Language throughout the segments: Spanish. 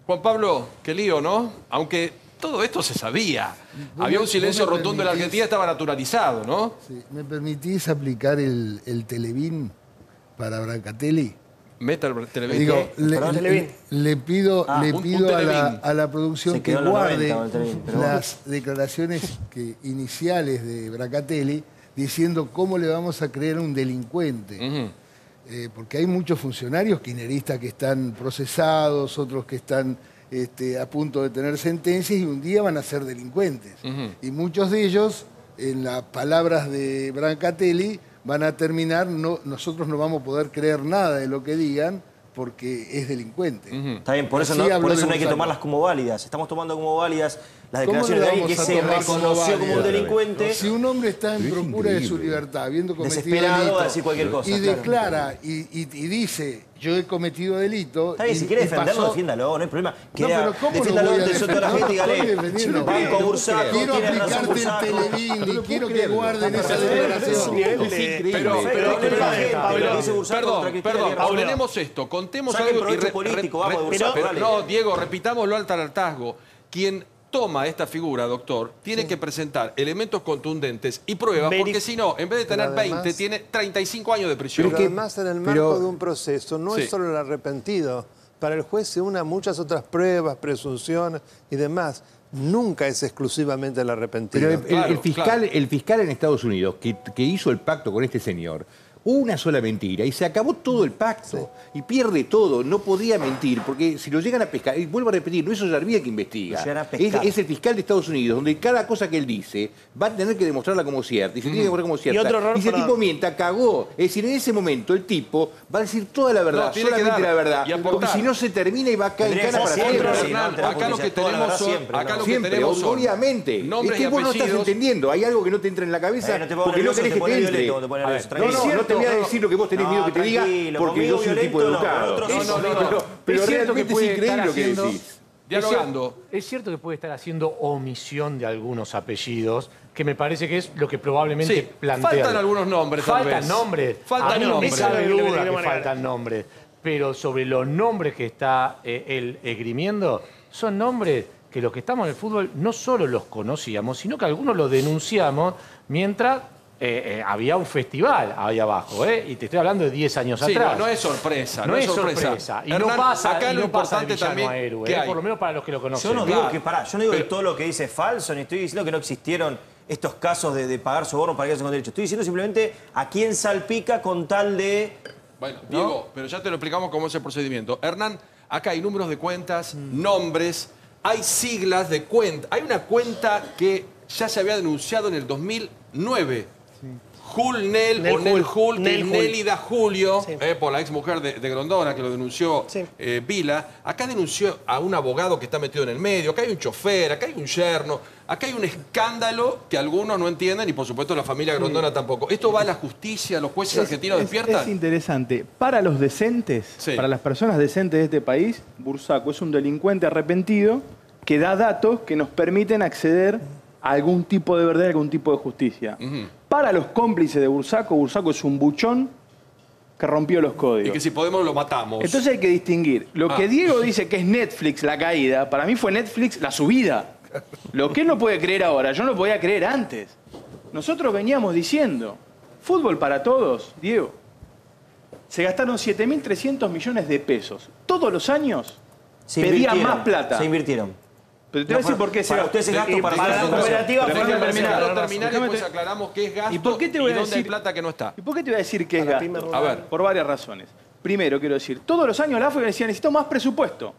Juan Pablo, qué lío, ¿no? Aunque todo esto se sabía. Había un silencio rotundo en la Argentina, estaba naturalizado, ¿no? Sí. ¿Me permitís aplicar el Televín para Brancatelli? Meta el Televín. Digo, le pido a la producción que guarde las declaraciones iniciales de Brancatelli diciendo cómo le vamos a creer a un delincuente. Porque hay muchos funcionarios kirchneristas que están procesados, otros que están a punto de tener sentencias y un día van a ser delincuentes. Y muchos de ellos, en las palabras de Brancatelli, van a terminar, nosotros no vamos a poder creer nada de lo que digan porque es delincuente. Está bien, por eso no hay que tomarlas como válidas. Estamos tomando como válidas las declaraciones de alguien que se reconoció como un delincuente. Si un hombre está en procura de su libertad, habiendo cometido desesperado a decir cualquier cosa, y declara y dice, yo he cometido delito. Está bien, si quiere defenderlo, defiéndalo, no hay problema. Defiéndalo ante toda la gente y dígale, Banco Bursaco, quiero aplicarte el Televín y quiero que guarden esa declaración. Perdón, ordenemos esto, contemos algo y no, Diego, repitámoslo al hartazgo. Quien toma esta figura, doctor, tiene que presentar elementos contundentes y pruebas, porque si no, en vez de tener 20, tiene 35 años de prisión. Pero además, en el marco de un proceso, no es solo el arrepentido. Para el juez se unan muchas otras pruebas, presunciones y demás. Nunca es exclusivamente el arrepentido. Pero el fiscal en Estados Unidos, que hizo el pacto con este señor, una sola mentira y se acabó todo el pacto y pierde todo, no podía mentir porque si lo llegan a pescar, y vuelvo a repetir, no es Ollarvía que investiga, es el fiscal de Estados Unidos donde cada cosa que él dice va a tener que demostrarla como cierta y se tiene que demostrar como cierta y si el tipo mienta, cagó, es decir, en ese momento el tipo va a decir toda la verdad, solamente la verdad, porque si no se termina y va a caer en cana para siempre. Acá lo que tenemos obviamente, es que vos no estás entendiendo, hay algo que no te entra en la cabeza porque no querés que te entre. No te voy a decir lo que vos tenés miedo que te diga porque yo soy un tipo educado. Pero realmente es increíble lo que decís. Dialogando. Es cierto que puede estar haciendo omisión de algunos apellidos, que me parece que es lo que probablemente plantea. Faltan algunos nombres, tal vez. Faltan nombres. Faltan nombres. No me cabe duda que faltan nombres. Pero sobre los nombres que está él esgrimiendo, son nombres que los que estamos en el fútbol no solo los conocíamos, sino que algunos los denunciamos mientras había un festival ahí abajo, y te estoy hablando de 10 años atrás. No es sorpresa. No es sorpresa. Y Hernán, no pasa, acá lo importante de villano también a héroe, por lo menos para los que lo conocen. Yo no digo que todo lo que dice es falso, ni estoy diciendo que no existieron estos casos de pagar soborno para quedarse con derecho. Estoy diciendo simplemente a quién salpica con tal de... Bueno, Diego, pero ya te lo explicamos cómo es el procedimiento. Hernán, acá hay números de cuentas, nombres, hay siglas de cuenta. Hay una cuenta que ya se había denunciado en el 2009. Nel Hul, que es Nélida Julio, por la ex mujer de Grondona, que lo denunció Vila. Acá denunció a un abogado que está metido en el medio, acá hay un chofer, acá hay un yerno, acá hay un escándalo que algunos no entienden y por supuesto la familia Grondona tampoco. ¿Esto va a la justicia? ¿Los jueces argentinos despiertan? Es interesante. Para los decentes, para las personas decentes de este país, Bursaco es un delincuente arrepentido que da datos que nos permiten acceder a algún tipo de verdad, a algún tipo de justicia. Para los cómplices de Bursaco, Bursaco es un buchón que rompió los códigos. Y que si podemos lo matamos. Entonces hay que distinguir. Lo que Diego dice que es Netflix la caída, para mí fue Netflix la subida. Lo que él no puede creer ahora, yo no lo podía creer antes. Nosotros veníamos diciendo, fútbol para todos, Diego. Se gastaron 7.300 millones de pesos. Todos los años pedían más plata. Se invirtieron. Pero te voy a decir por qué se usted ese gasto para la cooperativa fue terminar y después aclaramos qué es gasto y dónde hay plata que no está. ¿Y por qué te voy a decir qué es gasto? A ver. Por varias razones. Primero, quiero decir, todos los años la AFA decía, necesito más presupuesto.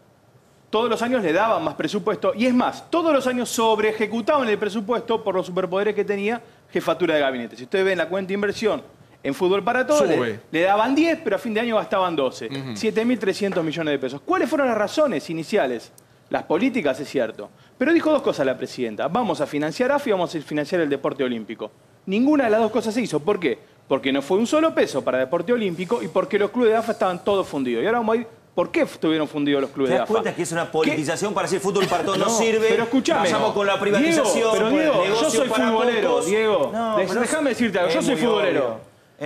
Todos los años le daban más presupuesto. Y es más, todos los años sobre ejecutaban el presupuesto por los superpoderes que tenía jefatura de gabinete. Si ustedes ven la cuenta de inversión en Fútbol para Todos, le daban 10, pero a fin de año gastaban 12. 7.300 millones de pesos. ¿Cuáles fueron las razones iniciales? Las políticas, es cierto. Pero dijo dos cosas la presidenta. Vamos a financiar AFA y vamos a financiar el deporte olímpico. Ninguna de las dos cosas se hizo. ¿Por qué? Porque no fue un solo peso para deporte olímpico y porque los clubes de AFA estaban todos fundidos. Y ahora vamos a ir, ¿por qué estuvieron fundidos los clubes de AFA? ¿Te das cuenta que es una politización para decir fútbol para todos no sirve? Pero escúchame. Pasamos con la privatización. Diego, yo soy futbolero, Diego. Déjame decirte algo. Yo soy futbolero.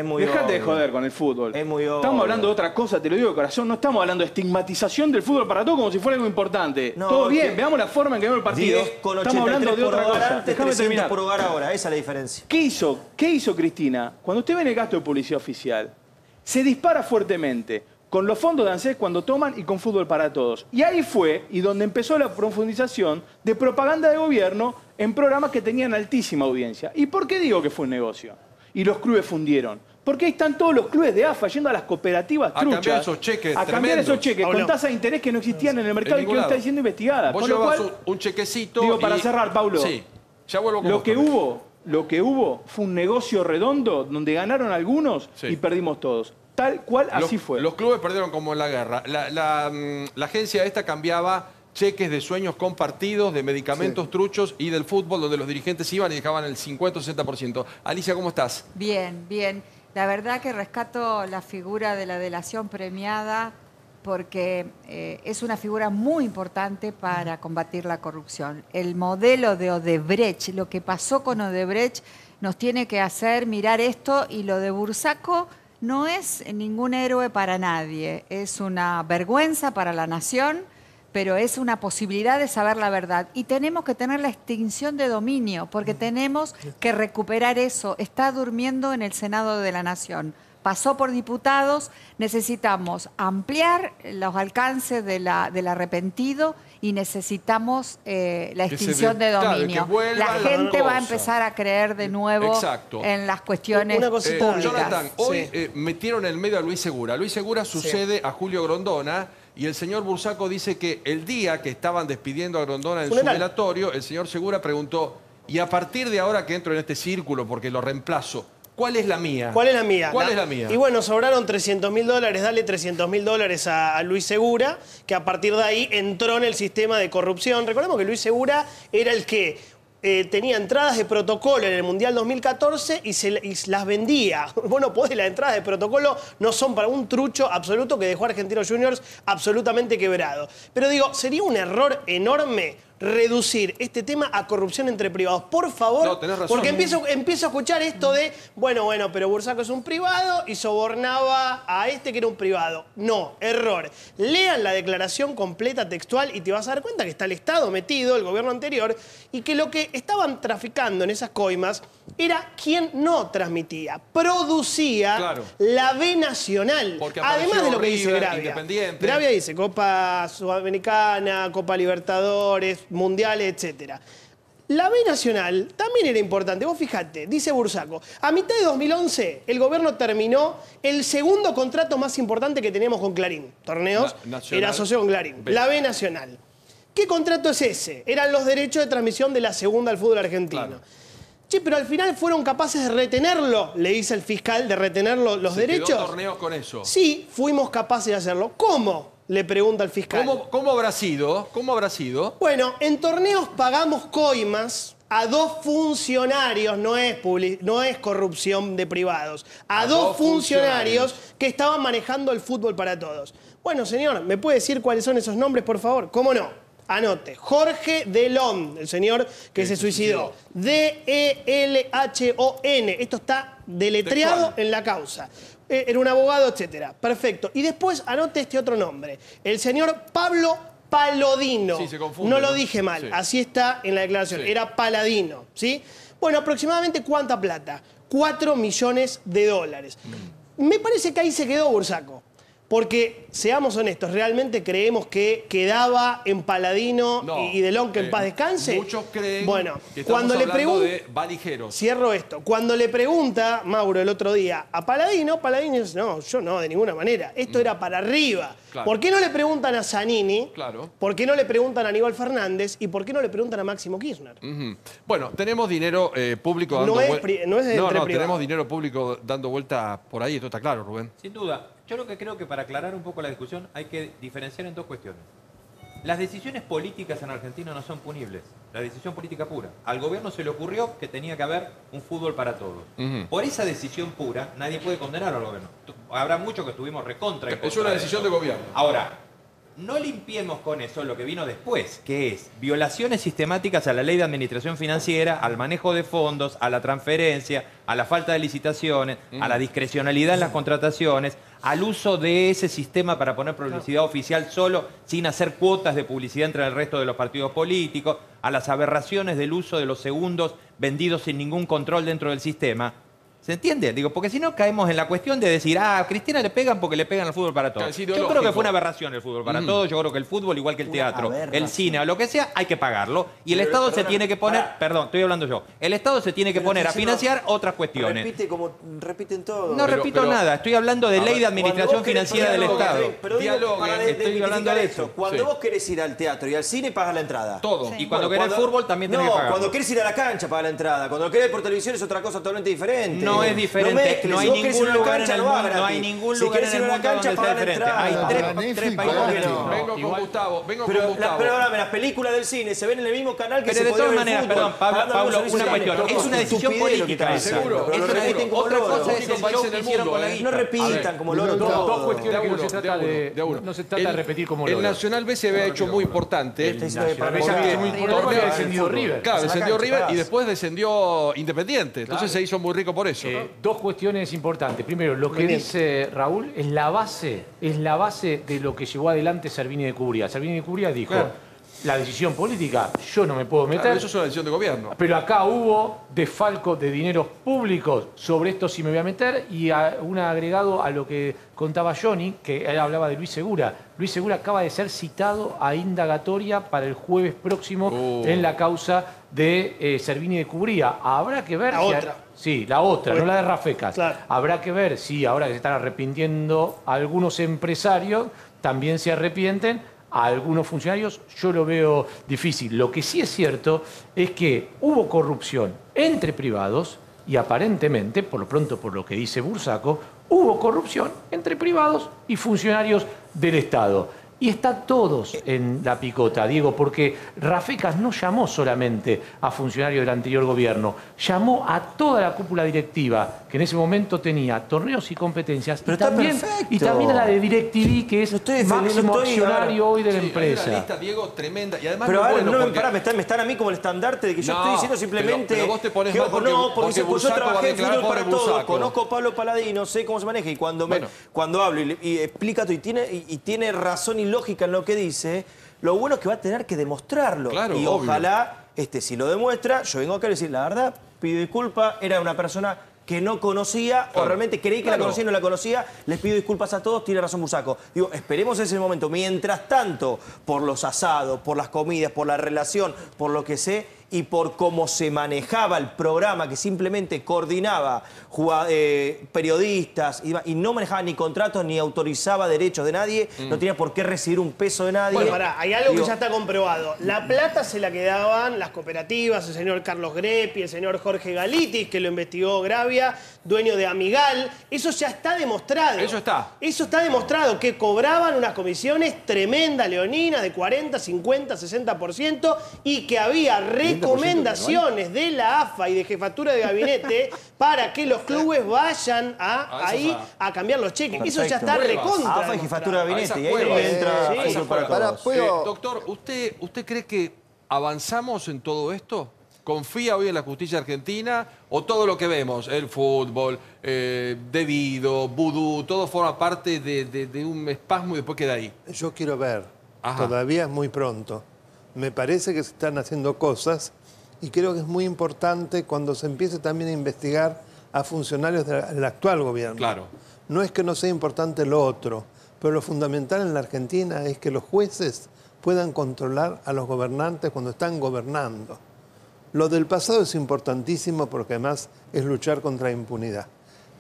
Dejate de joder con el fútbol. Es muy obvio. Estamos hablando de otra cosa, te lo digo de corazón. No estamos hablando de estigmatización del fútbol para todos como si fuera algo importante. No, todo bien, veamos la forma en que vemos el partido. 10 con Estamos hablando de otra cosa. Antes, Déjame 300 terminar. por hogar ahora, esa es la diferencia. ¿Qué hizo Cristina? Cuando usted ve en el gasto de publicidad oficial, se dispara fuertemente con los fondos de ANSES cuando toman y con Fútbol para Todos. Y ahí fue y donde empezó la profundización de propaganda de gobierno en programas que tenían altísima audiencia. ¿Y por qué digo que fue un negocio? Y los clubes fundieron. Porque ahí están todos los clubes de AFA yendo a las cooperativas truchas. A cambiar esos cheques a cambiar esos cheques Pablo, con tasas de interés que no existían en el mercado y que hoy está siendo investigada. Vos con lo llevas cual, un chequecito. digo, para cerrar, Paulo. Sí, ya vuelvo con lo vos que también. Lo que hubo fue un negocio redondo donde ganaron algunos y perdimos todos. Tal cual así fue. Los clubes perdieron como en la guerra. La agencia esta cambiaba cheques de sueños compartidos, de medicamentos truchos y del fútbol, donde los dirigentes iban y dejaban el 50 o 60%. Alicia, ¿cómo estás? Bien, bien. La verdad que rescato la figura de la delación premiada porque es una figura muy importante para combatir la corrupción. El modelo de Odebrecht, lo que pasó con Odebrecht, nos tiene que hacer mirar esto, y lo de Bursaco no es ningún héroe para nadie. Es una vergüenza para la nación, pero es una posibilidad de saber la verdad. Y tenemos que tener la extinción de dominio, porque tenemos que recuperar eso. Está durmiendo en el Senado de la Nación. Pasó por diputados, necesitamos ampliar los alcances del arrepentido y necesitamos la extinción de dominio. La gente va a empezar a creer de nuevo en las cuestiones públicas. Jonathan, hoy metieron en el medio a Luis Segura. Luis Segura sucede a Julio Grondona. Y el señor Bursaco dice que el día que estaban despidiendo a Grondona en su velatorio, el señor Segura preguntó, y a partir de ahora que entro en este círculo, porque lo reemplazo, ¿cuál es la mía? ¿Cuál es la mía? ¿Cuál es la mía? Y bueno, sobraron $300.000, dale $300.000 a Luis Segura, que a partir de ahí entró en el sistema de corrupción. Recordemos que Luis Segura era el que tenía entradas de protocolo en el Mundial 2014 y las vendía. Bueno, pues las entradas de protocolo no son para un trucho absoluto que dejó a Argentinos Juniors absolutamente quebrado. Pero digo, sería un error enorme reducir este tema a corrupción entre privados. Por favor, no, tenés razón. Porque empiezo a escuchar esto de, bueno, pero Bursaco es un privado y sobornaba a este que era un privado. No, error. Lean la declaración completa textual y te vas a dar cuenta que está el Estado metido, el gobierno anterior, y que lo que estaban traficando en esas coimas era quien no transmitía, producía la B Nacional. Además de lo que dice Gravia. Gravia dice Copa Sudamericana, Copa Libertadores, Mundiales, etcétera. La B Nacional también era importante. Vos fijate, dice Bursaco, a mitad de 2011 el gobierno terminó el segundo contrato más importante que teníamos con Clarín. Torneos, era socio con Clarín. La B Nacional. ¿Qué contrato es ese? Eran los derechos de transmisión de la segunda al fútbol argentino. Che, pero al final fueron capaces de retenerlo, le dice el fiscal, de retener los derechos. ¿Quedó torneos con eso? Sí, fuimos capaces de hacerlo. ¿Cómo? Le pregunta el fiscal. ¿Cómo habrá sido? ¿Cómo habrá sido? Bueno, en torneos pagamos coimas a 2 funcionarios, no es corrupción de privados, a 2 funcionarios que estaban manejando el fútbol para todos. Bueno, señor, ¿me puede decir cuáles son esos nombres, por favor? ¿Cómo no? Anote, Jorge Delón, el señor que se suicidó. D-E-L-H-O-N. Esto está deletreado en la causa. Era un abogado, etcétera. Perfecto. Y después anote este otro nombre. El señor Pablo Palladino. Sí, se confunde. No lo dije mal. Así está en la declaración. Era Paladino, ¿sí? Bueno, aproximadamente ¿cuánta plata? $4 millones. Me parece que ahí se quedó Bursaco. Porque, seamos honestos, ¿realmente creemos que quedaba en Paladino y Delón que en paz descanse? Muchos creen que cuando estamos hablando de valijeros. Cierro esto. Cuando le pregunta Mauro el otro día a Paladino dice, no, yo no, de ninguna manera. Esto era para arriba. Claro. ¿Por qué no le preguntan a Zanini? Claro. ¿Por qué no le preguntan a Aníbal Fernández? ¿Y por qué no le preguntan a Máximo Kirchner? Bueno, tenemos dinero público dando vuelta. Tenemos dinero público dando vuelta por ahí, esto está claro, Rubén. Sin duda. Yo lo que creo que para aclarar un poco la discusión hay que diferenciar en 2 cuestiones. Las decisiones políticas en Argentina no son punibles. La decisión política pura. Al gobierno se le ocurrió que tenía que haber un fútbol para todos. Por esa decisión pura, nadie puede condenar al gobierno. Habrá muchos que estuvimos recontra. Es una decisión de gobierno. Ahora, no limpiemos con eso lo que vino después, que es violaciones sistemáticas a la ley de administración financiera, al manejo de fondos, a la transferencia, a la falta de licitaciones, a la discrecionalidad en las contrataciones, al uso de ese sistema para poner publicidad oficial solo, sin hacer cuotas de publicidad entre el resto de los partidos políticos, a las aberraciones del uso de los segundos vendidos sin ningún control dentro del sistema. ¿Se entiende? Digo, porque si no caemos en la cuestión de decir, a Cristina le pegan porque le pegan al fútbol para todos. Yo creo que fue una aberración el fútbol para todos. Yo creo que el fútbol, igual que el teatro, el cine o lo que sea, hay que pagarlo. Y el Estado se tiene que poner, perdón, estoy hablando yo, el Estado se tiene que poner a financiar otras cuestiones. Repiten todo. No repito nada, estoy hablando de ley de administración financiera del Estado. Estoy hablando de eso. Cuando vos querés ir al teatro y al cine, pagas la entrada. Todo. Y cuando querés fútbol también tenés que pagar. Cuando querés ir a la cancha, pagas la entrada. Cuando lo querés por televisión es otra cosa totalmente diferente. No es diferente, no hay ningún lugar en el mundo, no hay ningún lugar en el mundo donde sea diferente. Hay tres países. Vengo con Gustavo, Pero ahora, las películas del cine se ven en el mismo canal que se puede ver el fútbol. Pero de todas maneras, perdón, Pablo, una cuestión. Es una decisión política esa. Seguro. Otra cosa es el show que hicieron con la guita. No repitan como loro todo. Dos cuestiones que no se trata de repetir como loro. El Nacional B se había hecho muy importante. Porque descendió River. Claro, descendió River y después descendió Independiente. Entonces se hizo muy rico por eso. Dos cuestiones importantes. Primero, lo que dice Raúl es la base de lo que llevó adelante Servini de Cubría. Servini de Cubría dijo, la decisión política, yo no me puedo meter. Claro, eso es una decisión de gobierno. Pero acá hubo desfalco de dineros públicos, sobre esto sí me voy a meter, y un agregado a lo que contaba Johnny, que él hablaba de Luis Segura. Luis Segura acaba de ser citado a indagatoria para el jueves próximo en la causa de Servini de Cubría. Habrá que ver... la otra, no la de Rafecas. Claro. Habrá que ver si ahora que se están arrepintiendo algunos empresarios, también se arrepienten a algunos funcionarios. Yo lo veo difícil. Lo que sí es cierto es que hubo corrupción entre privados y aparentemente, por lo pronto por lo que dice Bursaco, hubo corrupción entre privados y funcionarios del Estado. Y está todos en la picota, Diego, porque Rafecas no llamó solamente a funcionarios del anterior gobierno, llamó a toda la cúpula directiva, que en ese momento tenía torneos y competencias, y también a la de DirecTV, que es máximo accionario hoy de la empresa. Hay una lista, Diego, tremenda. Y además pero me están a mí como el estandarte de que yo estoy diciendo simplemente... Pero vos te pones que, mal porque yo trabajé en Fútbol para Todos, conozco a Pablo Paladino, sé cómo se maneja, y cuando hablo y explica todo y tiene razón y lógica en lo que dice, lo bueno es que va a tener que demostrarlo. Claro, y ojalá, si lo demuestra, yo vengo acá a decir, la verdad, pido disculpas, era una persona que no conocía, o realmente creí que la conocía y no la conocía, les pido disculpas a todos, tiene razón Bursaco. Digo, esperemos ese momento. Mientras tanto, por los asados, por las comidas, por la relación, por lo que sé, y por cómo se manejaba el programa, que simplemente coordinaba periodistas y no manejaba ni contratos ni autorizaba derechos de nadie, no tenía por qué recibir un peso de nadie. Bueno, hay algo que ya está comprobado. La plata se la quedaban las cooperativas, el señor Carlos Greppi, el señor Jorge Galitis, que lo investigó Gravia, dueño de Amigal. Eso ya está demostrado. Eso está. Eso está demostrado, que cobraban unas comisiones tremendas, leoninas, de 40, 50, 60%, y que había recomendaciones de la AFA y de Jefatura de Gabinete para que los clubes vayan ahí a cambiar los cheques. Perfecto. Eso ya está recontra. AFA y Jefatura de Gabinete. Y ahí entra doctor, ¿usted cree que avanzamos en todo esto? ¿Confía hoy en la justicia argentina o todo lo que vemos, el fútbol, debido, vudú, todo forma parte de un espasmo y después queda ahí? Yo quiero ver. Todavía es muy pronto. Me parece que se están haciendo cosas y creo que es muy importante cuando se empiece también a investigar a funcionarios del actual gobierno. Claro. No es que no sea importante lo otro, pero lo fundamental en la Argentina es que los jueces puedan controlar a los gobernantes cuando están gobernando. Lo del pasado es importantísimo porque además es luchar contra la impunidad.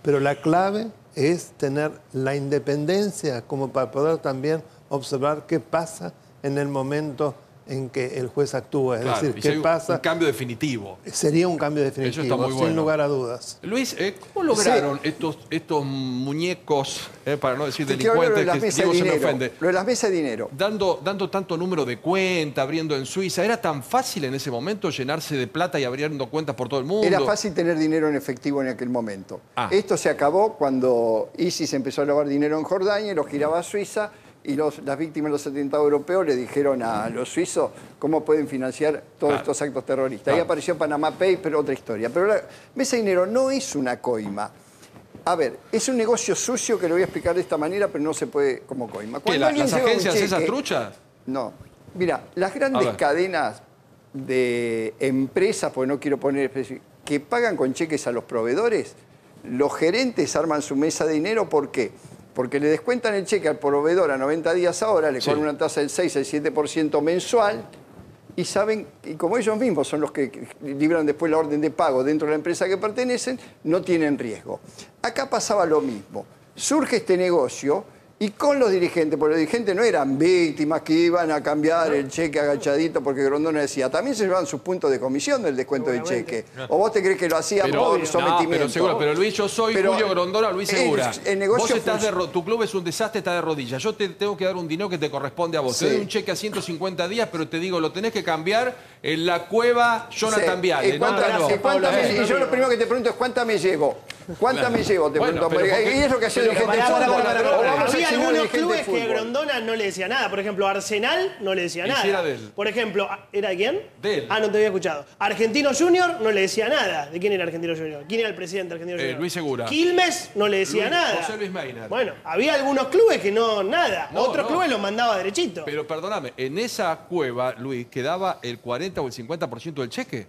Pero la clave es tener la independencia como para poder también observar qué pasa en el momento en que el juez actúa. Es decir, qué pasa. Un cambio definitivo. Sería un cambio definitivo, Eso está muy bueno. sin lugar a dudas. Luis, ¿cómo lograron estos muñecos, para no decir delincuentes, que Diego se me ofende? Lo de las mesas de dinero. Dando tanto número de cuenta, abriendo en Suiza. ¿Era tan fácil en ese momento llenarse de plata y abriendo cuentas por todo el mundo? Era fácil tener dinero en efectivo en aquel momento. Esto se acabó cuando ISIS empezó a lavar dinero en Jordania y lo giraba a Suiza. y las víctimas de los atentados europeos le dijeron a los suizos cómo pueden financiar todos estos actos terroristas. Ahí apareció Panama Papers, otra historia. Pero la mesa de dinero no es una coima. A ver, es un negocio sucio que lo voy a explicar de esta manera, pero no se puede como coima. ¿Qué, las agencias esas truchas? No. Mira, las grandes cadenas de empresas, porque no quiero poner específico, que pagan con cheques a los proveedores, los gerentes arman su mesa de dinero. ¿Por qué? Porque le descuentan el cheque al proveedor a 90 días ahora, le cobran una tasa del 6 al 7% mensual, y saben, y como ellos mismos son los que libran después la orden de pago dentro de la empresa que pertenecen, no tienen riesgo. Acá pasaba lo mismo. Surge este negocio y con los dirigentes, porque los dirigentes no eran víctimas que iban a cambiar el cheque agachadito porque Grondona decía, también se llevaban sus puntos de comisión del descuento del cheque. ¿O vos te crees que lo hacían por sometimiento? Pero seguro, pero Luis, yo soy Julio Grondona, Luis Segura. Vos estás tu club es un desastre, está de rodillas. Yo te tengo que dar un dinero que te corresponde a vos. Te doy un cheque a 150 días, pero te digo, lo tenés que cambiar en la cueva Jonathan Viale. Y yo lo primero que te pregunto es, ¿cuánta me llevo? ¿Cuánta me llevo? Te pregunto. Y es lo que hacía el dirigente Había algunos clubes que Grondona no le decía nada. Por ejemplo, Arsenal no le decía nada. Era de él. Por ejemplo, ¿era de quién? De él. Ah, no te había escuchado. Argentino Junior no le decía nada. ¿De quién era Argentino Junior? ¿Quién era el presidente de Argentino Junior? Luis Segura. Quilmes no le decía nada. José Luis Meiner. Bueno, había algunos clubes que no, nada. Otros clubes los mandaba derechito. Pero perdóname, en esa cueva, Luis, ¿quedaba el 40 o el 50% del cheque?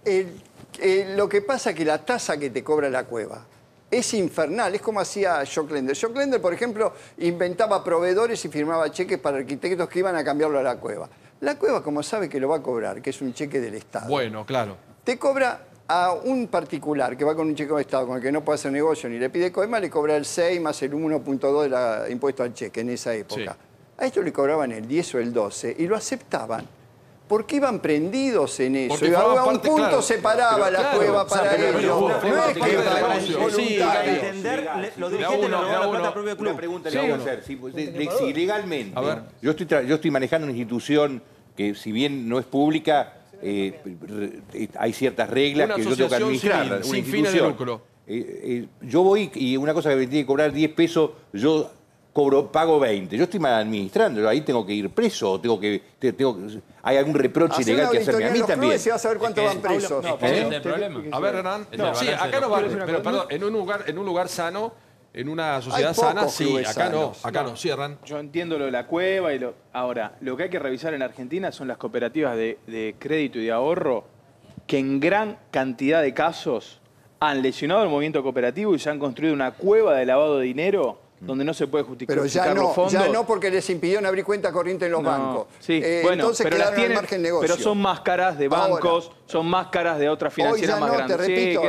Lo que pasa es que la tasa que te cobra la cueva es infernal, es como hacía Jock Lender. Jock Lender, por ejemplo, inventaba proveedores y firmaba cheques para arquitectos que iban a cambiarlo a la cueva. La cueva, como sabe que lo va a cobrar, que es un cheque del Estado. Bueno, claro. Te cobra a un particular que va con un cheque del Estado, con el que no puede hacer negocio ni le pide coima, le cobra el 6 más el 1.2 de impuesto al cheque en esa época. A esto le cobraban el 10 o el 12 y lo aceptaban. Porque iban prendidos en eso. Y a un punto se paraba la cueva para ellos. No es que para entender, los dirigentes no robaron la plata propia del club. Una pregunta le voy a hacer. Si legalmente, yo estoy manejando una institución que, si bien no es pública, hay ciertas reglas que yo tengo que administrar. Sin fines de lucro. Yo voy y una cosa que me tiene que cobrar 10 pesos, yo pago 20. Yo estoy mal administrando, ahí tengo que ir preso, hay algún reproche ilegal que hacerme a mí también. Y vas a ver cuántos van presos. ¿Es el problema? A ver, Hernán. Sí, acá no vale, pero perdón, en un lugar sano, en una sociedad sana, sí, acá no, sí, Hernán. Yo entiendo lo de la cueva y ahora, lo que hay que revisar en Argentina son las cooperativas de crédito y de ahorro que en gran cantidad de casos han lesionado el movimiento cooperativo y se han construido una cueva de lavado de dinero donde no se puede justificar los fondos. Ya no, porque les impidieron abrir cuenta corriente en los bancos. Sí, bueno, entonces pero quedaron al margen negocio. Pero son máscaras de bancos, ahora, son máscaras de otras financieras más grandes. Te repito,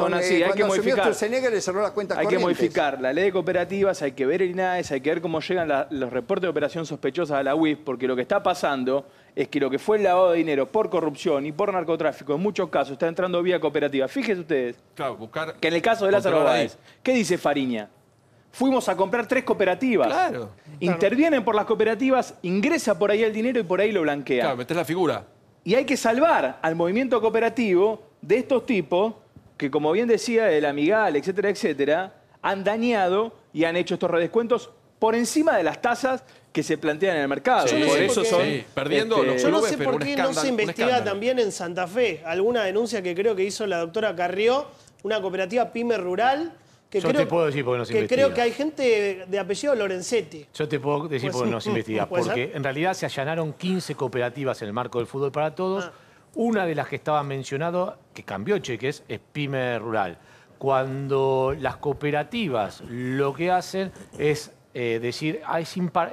son así, hay que modificar. Le cerró las cuentas hay corrientes. Que modificar la ley de cooperativas, hay que ver el INAES, hay que ver cómo llegan los reportes de operación sospechosas a la UIF, porque lo que está pasando es que lo que fue el lavado de dinero por corrupción y por narcotráfico, en muchos casos, está entrando vía cooperativa. Fíjense ustedes que en el caso de Lázaro Báez, ¿qué dice Fariña? Fuimos a comprar 3 cooperativas. Claro. Intervienen por las cooperativas, ingresa por ahí el dinero y por ahí lo blanquea. Claro, metés la figura. Y hay que salvar al movimiento cooperativo de estos tipos que, como bien decía el Amigal, etcétera, etcétera, han dañado y han hecho estos redescuentos por encima de las tasas que se plantean en el mercado. Sí, por eso son perdiendo los clubes, yo no sé por qué no se investiga también en Santa Fe alguna denuncia que creo que hizo la doctora Carrió, una cooperativa pyme rural. Yo te puedo decir por qué no se investiga. Creo que hay gente de apellido Lorenzetti. Yo te puedo decir por qué no se investiga. Porque en realidad se allanaron 15 cooperativas en el marco del Fútbol para Todos. Una de las que estaban mencionadas, que cambió cheques, es Pyme Rural. Cuando las cooperativas lo que hacen es decir,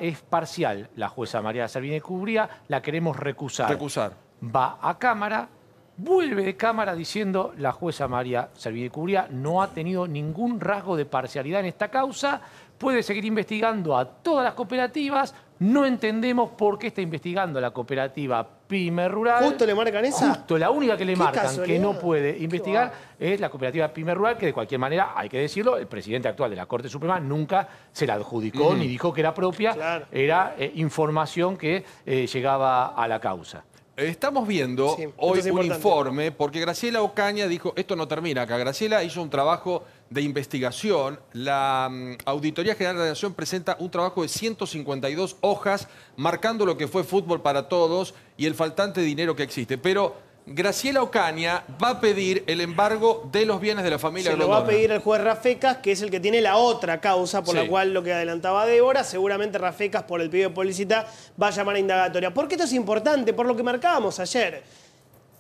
es parcial la jueza María Servini Cubría, la queremos recusar. Va a Cámara. Vuelve de Cámara diciendo la jueza María Servini Cubría no ha tenido ningún rasgo de parcialidad en esta causa, puede seguir investigando a todas las cooperativas, no entendemos por qué está investigando a la cooperativa Pyme Rural. ¿Justo le marcan esa? Justo, la única que le marcan que no puede investigar es la cooperativa Pyme Rural, que de cualquier manera, hay que decirlo, el presidente actual de la Corte Suprema nunca se la adjudicó ni dijo que era propia, era información que llegaba a la causa. Estamos viendo hoy un informe, porque Graciela Ocaña dijo, esto no termina acá, Graciela hizo un trabajo de investigación, la Auditoría General de la Nación presenta un trabajo de 152 hojas marcando lo que fue Fútbol para Todos y el faltante dinero que existe. Pero Graciela Ocaña va a pedir el embargo de los bienes de la familia Grondona. Se lo va a pedir el juez Rafecas, que es el que tiene la otra causa por la cual lo que adelantaba Débora. Seguramente Rafecas, por el pedido de Policita, va a llamar a indagatoria. ¿Por qué esto es importante? Por lo que marcábamos ayer.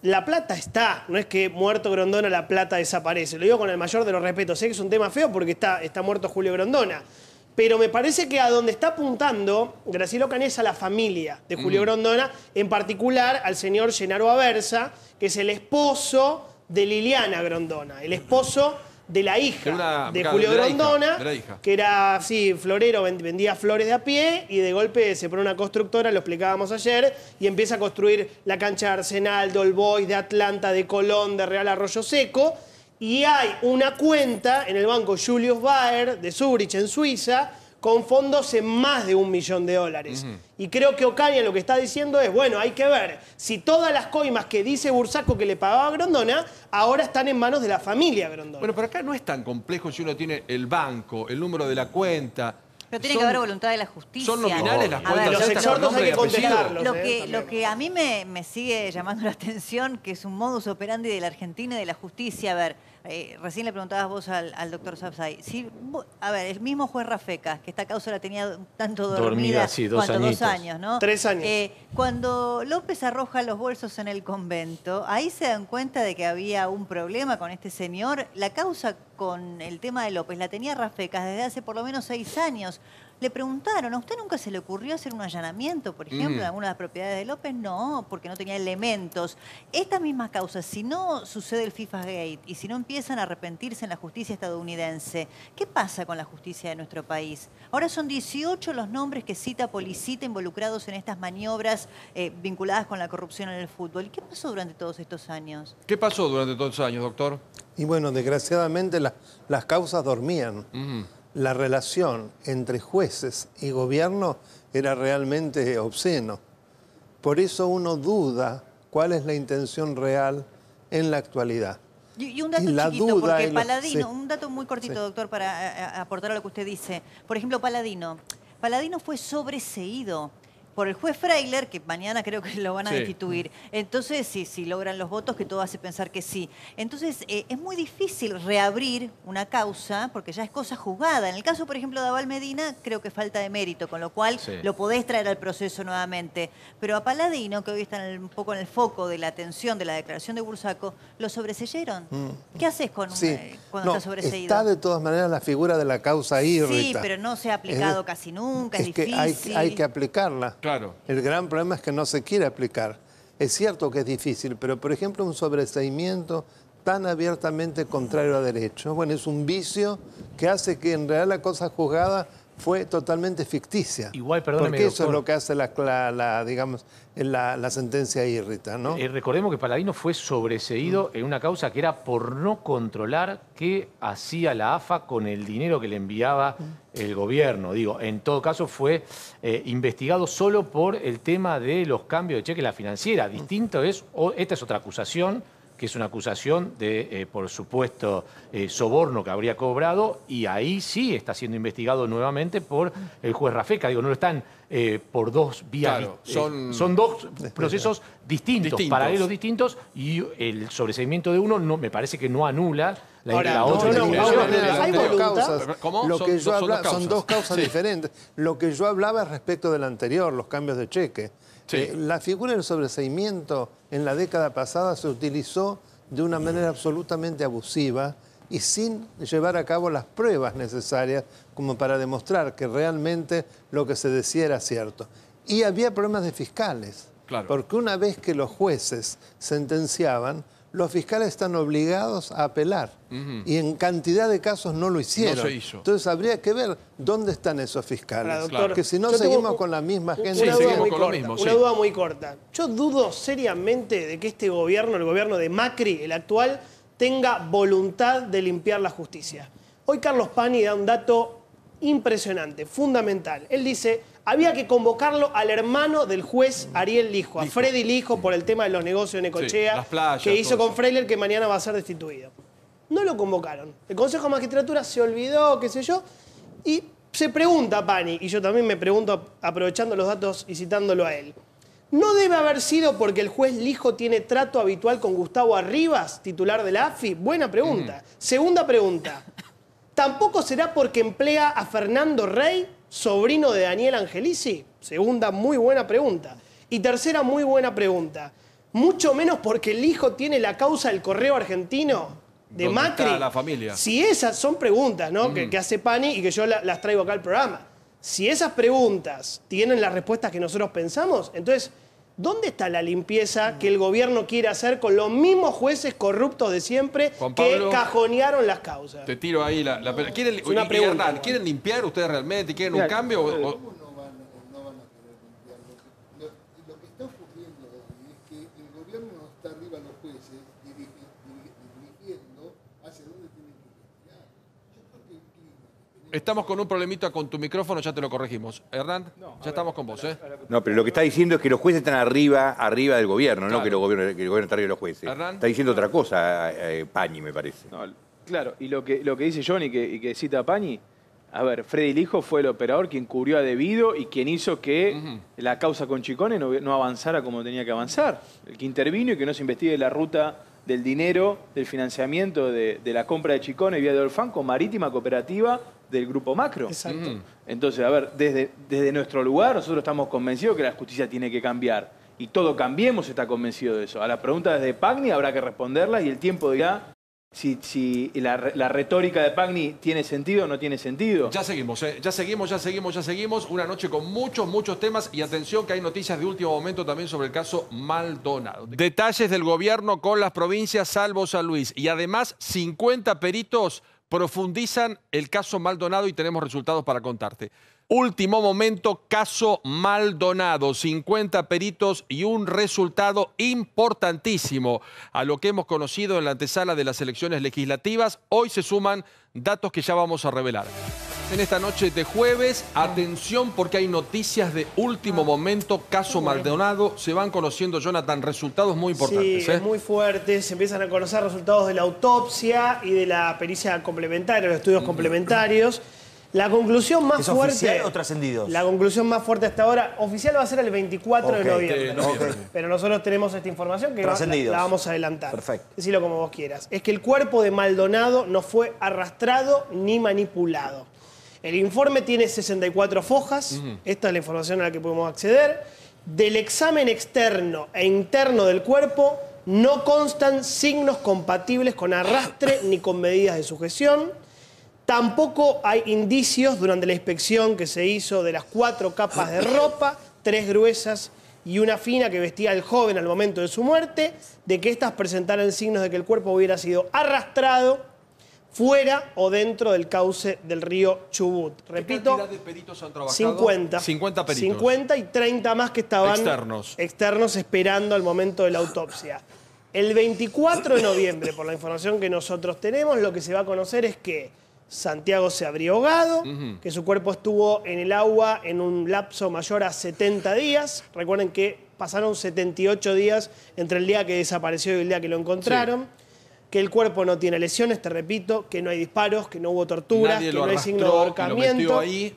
La plata está, no es que muerto Grondona la plata desaparece. Lo digo con el mayor de los respetos. Sé que es un tema feo porque está muerto Julio Grondona. Pero me parece que a donde está apuntando Graciela Ocaña es a la familia de Julio Grondona, en particular al señor Gennaro Aversa, que es el esposo de Liliana Grondona, el esposo de la hija de Julio Grondona, que era así, florero, vendía flores de a pie y de golpe se pone una constructora, lo explicábamos ayer, y empieza a construir la cancha de Arsenal, de All Boys, de Atlanta, de Colón, de Real Arroyo Seco, y hay una cuenta en el banco Julius Baer de Zurich, en Suiza, con fondos en más de $1 millón. Y creo que Ocaña lo que está diciendo es, bueno, hay que ver si todas las coimas que dice Bursaco que le pagaba a Grondona, ahora están en manos de la familia Grondona. Bueno, pero acá no es tan complejo si uno tiene el banco, el número de la cuenta. Pero tiene que haber voluntad de la justicia. ¿Son nominales las cuentas? Los exhortos hay que contestarlos. Lo que a mí me sigue llamando la atención, que es un modus operandi de la Argentina y de la justicia. A ver, recién le preguntabas vos al doctor Sapsay. Si, a ver, el mismo juez Rafecas, que esta causa la tenía tanto dormida, sí, ¿cuánto? 2 años, ¿no? 3 años. Cuando López arroja los bolsos en el convento, ahí se dan cuenta de que había un problema con este señor. La causa con el tema de López la tenía Rafecas desde hace por lo menos 6 años. Le preguntaron, ¿a usted nunca se le ocurrió hacer un allanamiento, por ejemplo, en alguna de las propiedades de López? No, porque no tenía elementos. Estas mismas causas, si no sucede el FIFA Gate y si no empiezan a arrepentirse en la justicia estadounidense, ¿qué pasa con la justicia de nuestro país? Ahora son 18 los nombres que cita Policita involucrados en estas maniobras vinculadas con la corrupción en el fútbol. ¿Y qué pasó durante todos estos años? ¿Qué pasó durante todos estos años, doctor? Y bueno, desgraciadamente las causas dormían. La relación entre jueces y gobierno era realmente obsceno. Por eso uno duda cuál es la intención real en la actualidad. Y un dato chiquito, porque Paladino, un dato muy cortito, doctor, para aportar a lo que usted dice. Por ejemplo, Paladino fue sobreseído por el juez Freiler, que mañana creo que lo van a destituir. Entonces, si logran los votos, que todo hace pensar que sí. Entonces, es muy difícil reabrir una causa, porque ya es cosa juzgada. En el caso, por ejemplo, de Abal Medina, creo que falta de mérito, con lo cual lo podés traer al proceso nuevamente. Pero a Paladino, que hoy está un poco en el foco de la atención de la declaración de Bursaco, lo sobreseyeron. ¿Qué haces cuando está sobreseído? Está de todas maneras la figura de la causa irrita. Sí, pero no se ha aplicado casi nunca, es difícil. Hay que aplicarla. Claro. El gran problema es que no se quiere aplicar. Es cierto que es difícil, pero por ejemplo un sobreseimiento tan abiertamente contrario a derecho, bueno, es un vicio que hace que en realidad la cosa juzgada fue totalmente ficticia. Igual, perdóneme, porque eso doctor, es lo que hace la sentencia irrita, ¿no? Recordemos que Paladino fue sobreseído en una causa que era por no controlar qué hacía la AFA con el dinero que le enviaba el gobierno. Digo, en todo caso fue investigado solo por el tema de los cambios de cheque en la financiera. Distinto es, esta es otra acusación, que es una acusación de, por supuesto, soborno que habría cobrado, y ahí sí está siendo investigado nuevamente por el juez Rafecas. Digo, no lo están por dos vías. Claro, son dos procesos distintos, paralelos distintos, y el sobreseimiento de uno me parece que no anula la otra. Son dos causas diferentes. Lo que yo hablaba es respecto del anterior, los cambios de cheque. La figura del sobreseimiento en la década pasada se utilizó de una manera absolutamente abusiva y sin llevar a cabo las pruebas necesarias como para demostrar que realmente lo que se decía era cierto. Y había problemas de fiscales, porque una vez que los jueces sentenciaban, los fiscales están obligados a apelar. Y en cantidad de casos no lo hicieron. No se hizo. Entonces habría que ver dónde están esos fiscales. Ahora, doctor, porque si no seguimos con la misma gente. Una duda muy corta. Yo dudo seriamente de que este gobierno, el gobierno de Macri, el actual, tenga voluntad de limpiar la justicia. Hoy Carlos Pani da un dato impresionante, fundamental. Él dice, había que convocarlo al hermano del juez Ariel Lijo, a Freddy Lijo, por el tema de los negocios de Necochea, que hizo con Freiler, que mañana va a ser destituido. no lo convocaron. El Consejo de Magistratura se olvidó, qué sé yo, y se pregunta Pani, y yo también me pregunto, aprovechando los datos y citándolo a él, ¿no debe haber sido porque el juez Lijo tiene trato habitual con Gustavo Arribas, titular de la AFI? Buena pregunta. Segunda pregunta, ¿tampoco será porque emplea a Fernando Rey, sobrino de Daniel Angelici? Segunda, muy buena pregunta. Y tercera, muy buena pregunta, ¿mucho menos porque el hijo tiene la causa del Correo Argentino de Macri? Está la familia. Si esas son preguntas, ¿no? que hace Pani y que yo las traigo acá al programa. Si esas preguntas tienen las respuestas que nosotros pensamos, entonces, ¿dónde está la limpieza que el gobierno quiere hacer con los mismos jueces corruptos de siempre que cajonearon las causas? Te tiro ahí la ¿Quieren, una pregunta, Hernán, ¿quieren limpiar ustedes realmente? ¿Quieren un cambio? No van a querer limpiar. Lo que está ocurriendo hoy es que el gobierno no está arriba de los jueces dirigiendo hacia dónde tienen que investigar. Yo creo que el clima... Estamos con un problemita con tu micrófono, ya te lo corregimos. Hernán, ya estamos con vos, ¿eh? No, pero lo que está diciendo es que los jueces están arriba del gobierno, Claro. no que el gobierno está arriba de los jueces. Hernán. Está diciendo otra cosa, Pañi, me parece. No, claro, y lo que dice John y que cita Pañi, a ver, Freddy Lijo fue el operador quien cubrió a debido y quien hizo que la causa con Chicone no avanzara como tenía que avanzar. El que intervino y que no se investigue la ruta del dinero, del financiamiento de la compra de Chicone vía de Orfán con Marítima Cooperativa del Grupo Macro. Exacto. Entonces, a ver, desde nuestro lugar nosotros estamos convencidos que la justicia tiene que cambiar. Y todo Cambiemos está convencido de eso. A las preguntas de Pagni habrá que responderlas y el tiempo dirá si la retórica de Pagni tiene sentido o no tiene sentido. Ya seguimos, ¿eh? Ya seguimos. Una noche con muchos temas y atención que hay noticias de último momento también sobre el caso Maldonado. Detalles del gobierno con las provincias salvo San Luis y además 50 peritos profundizan el caso Maldonado y tenemos resultados para contarte. Último momento, caso Maldonado. 50 peritos y un resultado importantísimo a lo que hemos conocido en la antesala de las elecciones legislativas. Hoy se suman datos que ya vamos a revelar. En esta noche de jueves, atención porque hay noticias de último momento, caso Maldonado. Se van conociendo, Jonathan, resultados muy importantes. Sí, muy fuertes. Se empiezan a conocer resultados de la autopsia y de la pericia complementaria, los estudios complementarios. La conclusión más ¿Es fuerte... oficial o trascendidos? La conclusión más fuerte hasta ahora, oficial va a ser el 24 de noviembre. Pero nosotros tenemos esta información que la vamos a adelantar. Perfecto. Decilo como vos quieras. Es que el cuerpo de Maldonado no fue arrastrado ni manipulado. El informe tiene 64 fojas. Esta es la información a la que podemos acceder. Del examen externo e interno del cuerpo no constan signos compatibles con arrastre ni con medidas de sujeción. Tampoco hay indicios durante la inspección que se hizo de las 4 capas de ropa, 3 gruesas y una fina que vestía el joven al momento de su muerte, de que éstas presentaran signos de que el cuerpo hubiera sido arrastrado fuera o dentro del cauce del río Chubut. Repito, ¿Qué cantidad de peritos han trabajado? 50. 50 peritos. 50 y 30 más que estaban externos esperando al momento de la autopsia. El 24 de noviembre, por la información que nosotros tenemos, lo que se va a conocer es que Santiago se habría ahogado, que su cuerpo estuvo en el agua en un lapso mayor a 70 días. Recuerden que pasaron 78 días entre el día que desapareció y el día que lo encontraron. Sí. Que el cuerpo no tiene lesiones, te repito, que no hay disparos, que no hubo torturas, que no hay signo de ahorcamiento. Y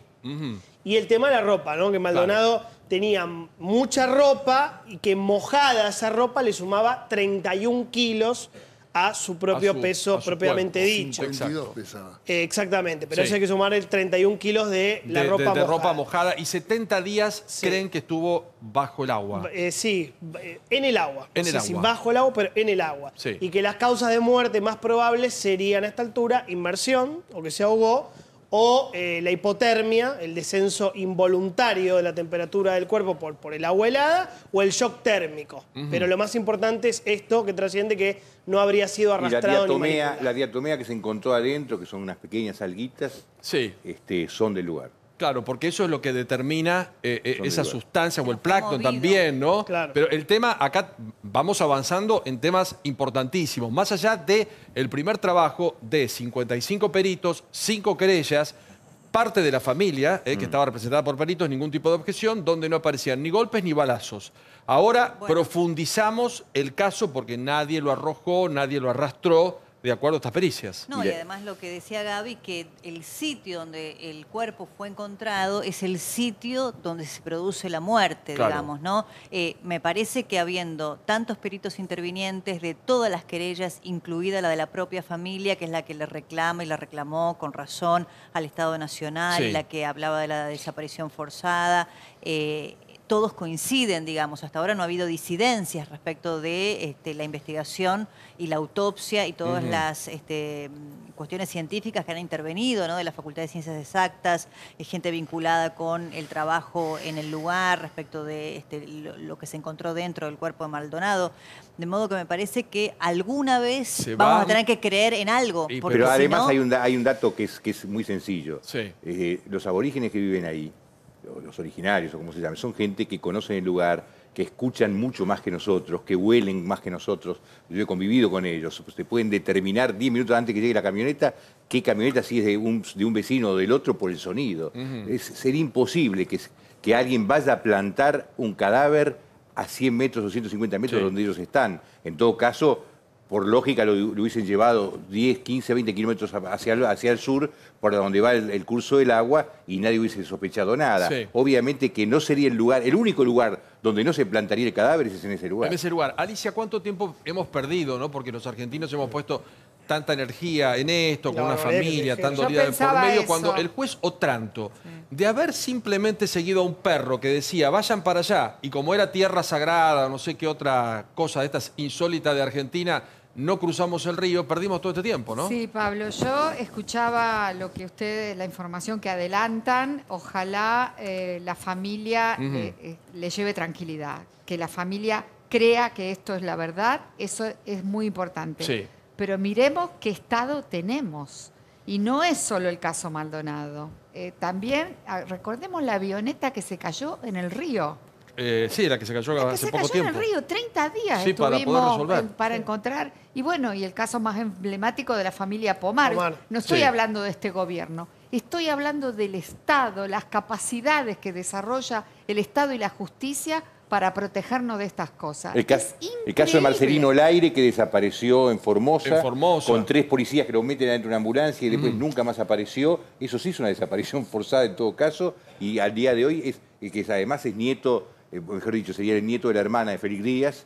el tema de la ropa, ¿no? Que Maldonado tenía mucha ropa y que mojada esa ropa le sumaba 31 kilos a su propio peso propiamente dicho. 52 pesaba. Exactamente, pero eso hay que sumar el 31 kilos de la ropa mojada. De ropa mojada. Y 70 días creen que estuvo bajo el agua. Sí, en el agua. Sin bajo el agua, pero en el agua. Sí. Y que las causas de muerte más probables serían a esta altura inmersión, o que se ahogó, o la hipotermia, el descenso involuntario de la temperatura del cuerpo por el agua helada, o el shock térmico. Pero lo más importante es esto, que trasciende que no habría sido arrastrado ni manipulado. La diatomea que se encontró adentro, que son unas pequeñas alguitas, son del lugar. Claro, porque eso es lo que determina esa sustancia, o el plancton también, ¿no? Claro. Pero el tema, acá vamos avanzando en temas importantísimos. Más allá del primer trabajo de 55 peritos, 5 querellas, parte de la familia, que estaba representada por peritos, ningún tipo de objeción, donde no aparecían ni golpes ni balazos. Ahora profundizamos el caso porque nadie lo arrojó, nadie lo arrastró, de acuerdo a estas pericias. No, y además lo que decía Gaby, que el sitio donde el cuerpo fue encontrado es el sitio donde se produce la muerte, digamos, ¿no? Me parece que habiendo tantos peritos intervinientes de todas las querellas, incluida la de la propia familia, que es la que le reclama y la reclamó con razón al Estado Nacional, la que hablaba de la desaparición forzada, todos coinciden, digamos. Hasta ahora no ha habido disidencias respecto de la investigación y la autopsia y todas las cuestiones científicas que han intervenido, ¿no? De la Facultad de Ciencias Exactas, gente vinculada con el trabajo en el lugar respecto de lo que se encontró dentro del cuerpo de Maldonado. De modo que me parece que alguna vez vamos a tener que creer en algo. Pero además hay un dato que es muy sencillo. Los aborígenes que viven ahí, los originarios o como se llame, son gente que conocen el lugar, que escuchan mucho más que nosotros, que huelen más que nosotros. Yo he convivido con ellos, te pueden determinar 10 minutos antes que llegue la camioneta qué camioneta, si es de un vecino o del otro, por el sonido. Sería imposible que alguien vaya a plantar un cadáver a 100 metros o 150 metros donde ellos están. En todo caso, por lógica lo hubiesen llevado 10, 15, 20 kilómetros hacia el sur, por donde va el curso del agua, y nadie hubiese sospechado nada. Obviamente que no sería el único lugar donde no se plantaría el cadáver es en ese lugar. En ese lugar. Alicia, ¿cuánto tiempo hemos perdido, no? Porque los argentinos hemos puesto tanta energía en esto, con una familia, tanto día de por medio, cuando el juez Otranto, de haber simplemente seguido a un perro que decía, vayan para allá, y como era tierra sagrada, no sé qué otra cosa de estas insólitas de Argentina, no cruzamos el río, perdimos todo este tiempo, ¿no? Sí, Pablo, yo escuchaba lo que ustedes, la información que adelantan, ojalá la familia le lleve tranquilidad, que la familia crea que esto es la verdad, eso es muy importante. Sí. Pero miremos qué estado tenemos, y no es solo el caso Maldonado, también recordemos la avioneta que se cayó en el río. Sí, la que se cayó hace poco tiempo. En el río, 30 días para poder resolver. para encontrar. Y bueno, y el caso más emblemático de la familia Pomar. No estoy hablando de este gobierno, estoy hablando del Estado, las capacidades que desarrolla el Estado y la justicia para protegernos de estas cosas. El caso de Marcelino Laire, que desapareció en Formosa, con 3 policías que lo meten adentro de una ambulancia y después nunca más apareció. Eso sí es una desaparición forzada en todo caso, y al día de hoy que además es nieto, mejor dicho, sería el nieto de la hermana de Félix Díaz,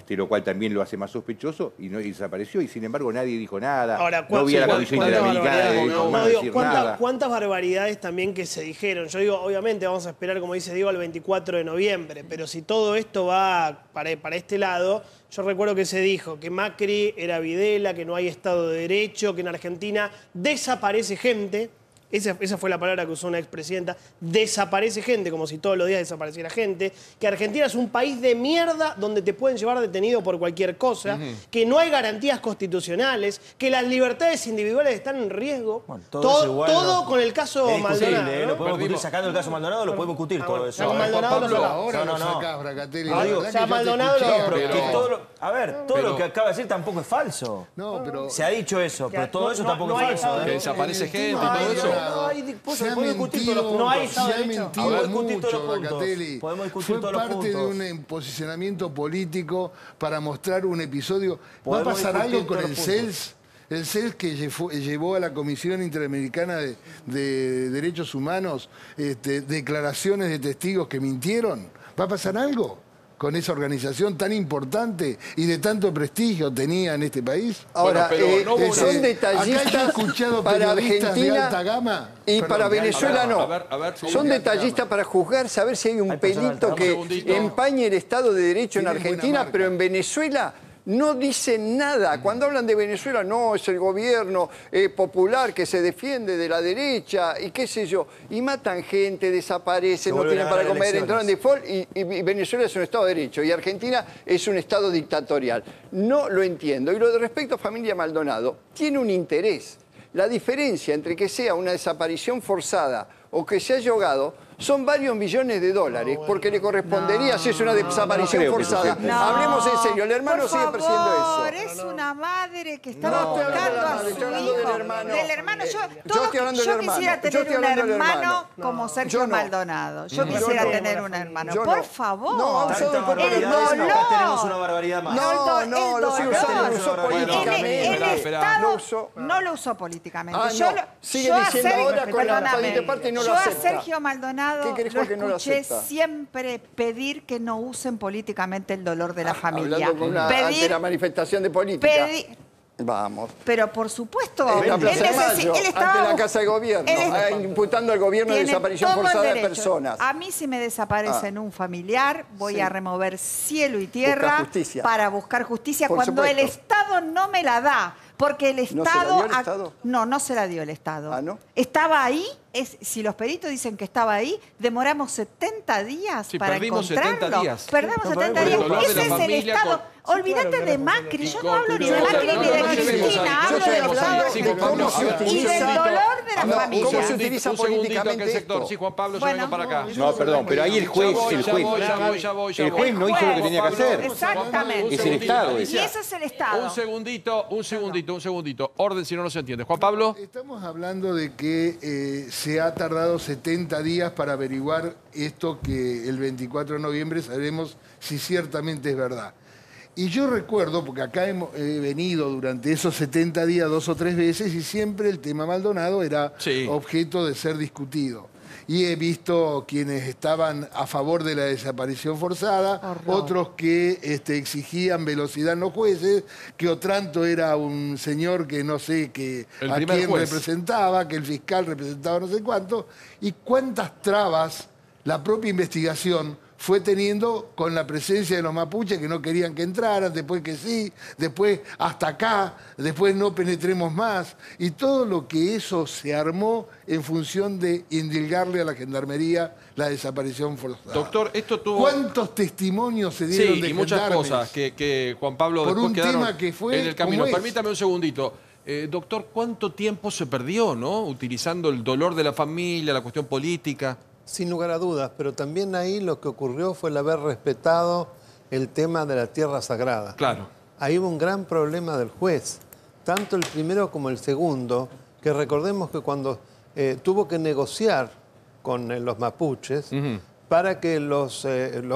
lo cual también lo hace más sospechoso, y desapareció, y sin embargo nadie dijo nada. Ahora, no había la Comisión Interamericana de decir nada. ¿Cuántas barbaridades también que se dijeron? Yo digo, obviamente vamos a esperar, como dice Diego, al 24 de noviembre, pero si todo esto va para este lado, yo recuerdo que se dijo que Macri era Videla, que no hay Estado de Derecho, que en Argentina desaparece gente. Esa fue la palabra que usó una expresidenta. Desaparece gente, como si todos los días desapareciera gente. Que Argentina es un país de mierda donde te pueden llevar detenido por cualquier cosa. Que no hay garantías constitucionales. Que las libertades individuales están en riesgo. Bueno, todo con el caso Maldonado. ¿no? Lo podemos discutir, sacando el caso Maldonado, lo podemos discutir todo eso. Con Maldonado a ver, todo lo que acaba de decir tampoco es falso. No, pero... Se ha dicho eso, pero todo eso tampoco es falso. Que desaparece gente y todo eso. Se ha mentido mucho, Bracatelli. Fue parte de un posicionamiento político para mostrar un episodio. ¿Va a pasar algo con el CELS? El CELS que llevó a la Comisión Interamericana de Derechos Humanos declaraciones de testigos que mintieron. ¿Va a pasar algo con esa organización tan importante y de tanto prestigio tenía en este país? Ahora, son detallistas para Argentina de alta gama. Y para Venezuela no. Son detallistas para juzgar, saber si hay un pelito que empañe el Estado de Derecho en Argentina, pero en Venezuela no dicen nada. Cuando hablan de Venezuela, no, es el gobierno popular que se defiende de la derecha y qué sé yo. Y matan gente, desaparecen, no tienen para comer, entran en default y Venezuela es un Estado de Derecho y Argentina es un Estado dictatorial. No lo entiendo. Y lo de respecto a familia Maldonado, tiene un interés. La diferencia entre que sea una desaparición forzada o que se haya ahogado son varios millones de dólares, porque le correspondería si es una desaparición forzada. Hablemos en serio, el hermano sigue persiguiendo eso. Es una madre que estaba buscando a su hijo. Del hermano. Yo quisiera tener un hermano como Sergio Maldonado. Yo quisiera tener un hermano. Por favor. No, el dolor. Tenemos una barbaridad más. No, lo usó políticamente. El Estado no lo usó políticamente. Sigue diciendo ahora con la parte y no lo acepta. Yo a Sergio Maldonado lo escuché siempre pedir que no usen políticamente el dolor de la familia. Ante la manifestación de política. Vamos. Pero por supuesto, él estaba ante la Casa de Gobierno, imputando al gobierno de desaparición forzada de personas. A mí si me desaparecen un familiar, voy a remover cielo y tierra para buscar justicia cuando el Estado no me la da. Porque el Estado... ¿No se la dio el Estado? No se la dio el Estado. ¿Ah, no? Estaba ahí, si los peritos dicen que estaba ahí, demoramos 70 días para encontrarlo. 70 días. Perdemos 70 días. Ese es el Estado. Olvídate de Macri. Yo no hablo ni de Macri ni de Cristina. Hablo del Estado y del dolor de la familia. ¿Cómo se utiliza políticamente esto? Sí, Juan Pablo, yo vengo para acá. No, perdón, pero ahí el juez no hizo lo que tenía que hacer. Exactamente. Es el Estado. Y eso es el Estado. Un segundito. Orden si no se entiende. Juan Pablo. Estamos hablando de que se ha tardado 70 días para averiguar esto que el 24 de noviembre sabremos si ciertamente es verdad. Y yo recuerdo, porque acá he venido durante esos 70 días 2 o 3 veces y siempre el tema Maldonado era objeto de ser discutido. Y he visto quienes estaban a favor de la desaparición forzada, otros que exigían velocidad en los jueces, que Otranto era un señor que no sé a quién representaba, que el fiscal representaba no sé cuánto, y cuántas trabas la propia investigación fue teniendo con la presencia de los mapuches que no querían que entraran, después que sí, después hasta acá, después no penetremos más. Y todo lo que eso se armó en función de indilgarle a la gendarmería la desaparición forzada. Doctor, esto tuvo... ¿Cuántos testimonios se dieron de y muchas cosas que Juan Pablo por después un quedaron tema que fue en el camino. como Permítame un segundito. Doctor, ¿cuánto tiempo se perdió, utilizando el dolor de la familia, la cuestión política? Sin lugar a dudas, pero también ahí lo que ocurrió fue el haber respetado el tema de la tierra sagrada. Claro. Ahí hubo un gran problema del juez, tanto el primero como el segundo, que recordemos que cuando tuvo que negociar con los mapuches para que los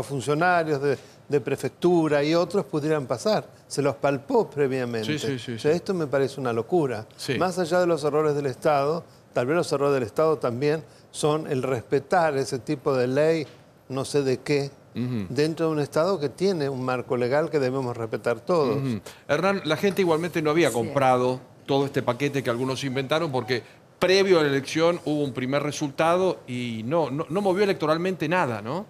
funcionarios de prefectura y otros pudieran pasar. Se los palpó previamente. O sea, esto me parece una locura. Más allá de los errores del Estado, tal vez los errores del Estado también son el respetar ese tipo de ley, no sé de qué, dentro de un Estado que tiene un marco legal que debemos respetar todos. Hernán, la gente igualmente no había comprado todo este paquete que algunos inventaron porque previo a la elección hubo un primer resultado y no movió electoralmente nada, ¿no?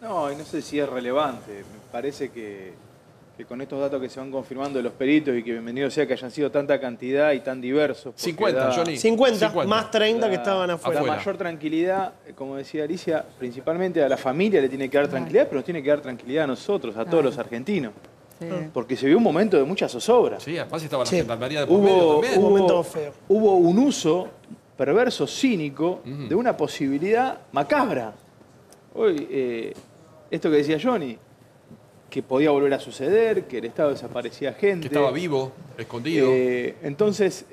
No, y no sé si es relevante. Me parece que con estos datos que se van confirmando de los peritos y que bienvenido sea que hayan sido tanta cantidad y tan diversos. 50, Johnny. 50, más 30 que estaban afuera. La mayor tranquilidad, como decía Alicia, principalmente a la familia le tiene que dar tranquilidad, pero nos tiene que dar tranquilidad a nosotros, a todos los argentinos. Porque se vio un momento de mucha zozobra. Sí, además estaba la gendarmería de por medio también. Un momento feo. Hubo un uso perverso, cínico, de una posibilidad macabra. Hoy, esto que decía Johnny, que podía volver a suceder, que el Estado desaparecía gente. Que estaba vivo, escondido. Entonces,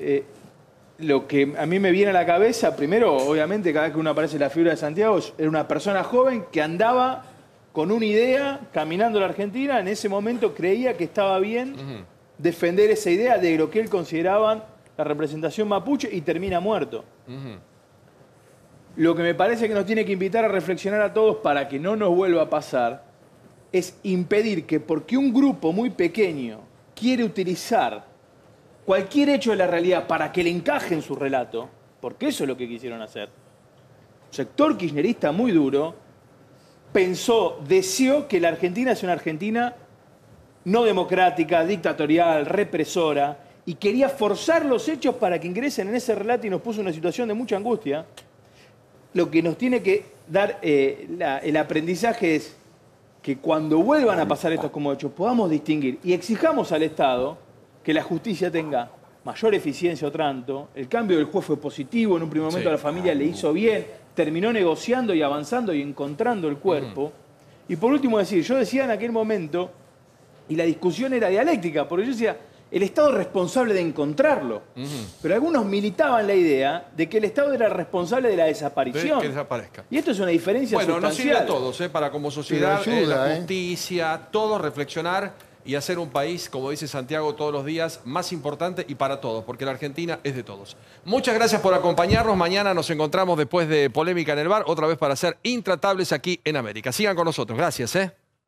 lo que a mí me viene a la cabeza, primero, obviamente, cada vez que uno aparece en la figura de Santiago, era una persona joven que andaba con una idea, caminando la Argentina, en ese momento creía que estaba bien defender esa idea de lo que él consideraba la representación mapuche y termina muerto. Lo que me parece que nos tiene que invitar a reflexionar a todos para que no nos vuelva a pasar es impedir que porque un grupo muy pequeño quiere utilizar cualquier hecho de la realidad para que le encaje en su relato, porque eso es lo que quisieron hacer. Un sector kirchnerista muy duro deseó que la Argentina sea una Argentina no democrática, dictatorial, represora, y quería forzar los hechos para que ingresen en ese relato y nos puso en una situación de mucha angustia. Lo que nos tiene que dar el aprendizaje es que cuando vuelvan a pasar estos como hechos podamos distinguir y exijamos al Estado que la justicia tenga mayor eficiencia o tanto. El cambio del juez fue positivo, en un primer momento a la familia le hizo bien, terminó negociando y avanzando y encontrando el cuerpo. Y por último decir, yo decía en aquel momento, y la discusión era dialéctica, porque yo decía, el Estado es responsable de encontrarlo. Pero algunos militaban la idea de que el Estado era responsable de la desaparición. De que desaparezca. Y esto es una diferencia sustancial. Bueno, nos sirve a todos, para como sociedad, la justicia, todos reflexionar y hacer un país, como dice Santiago todos los días, más importante y para todos, porque la Argentina es de todos. Muchas gracias por acompañarnos. Mañana nos encontramos después de Polémica en el Bar, otra vez para ser intratables aquí en América. Sigan con nosotros. Gracias,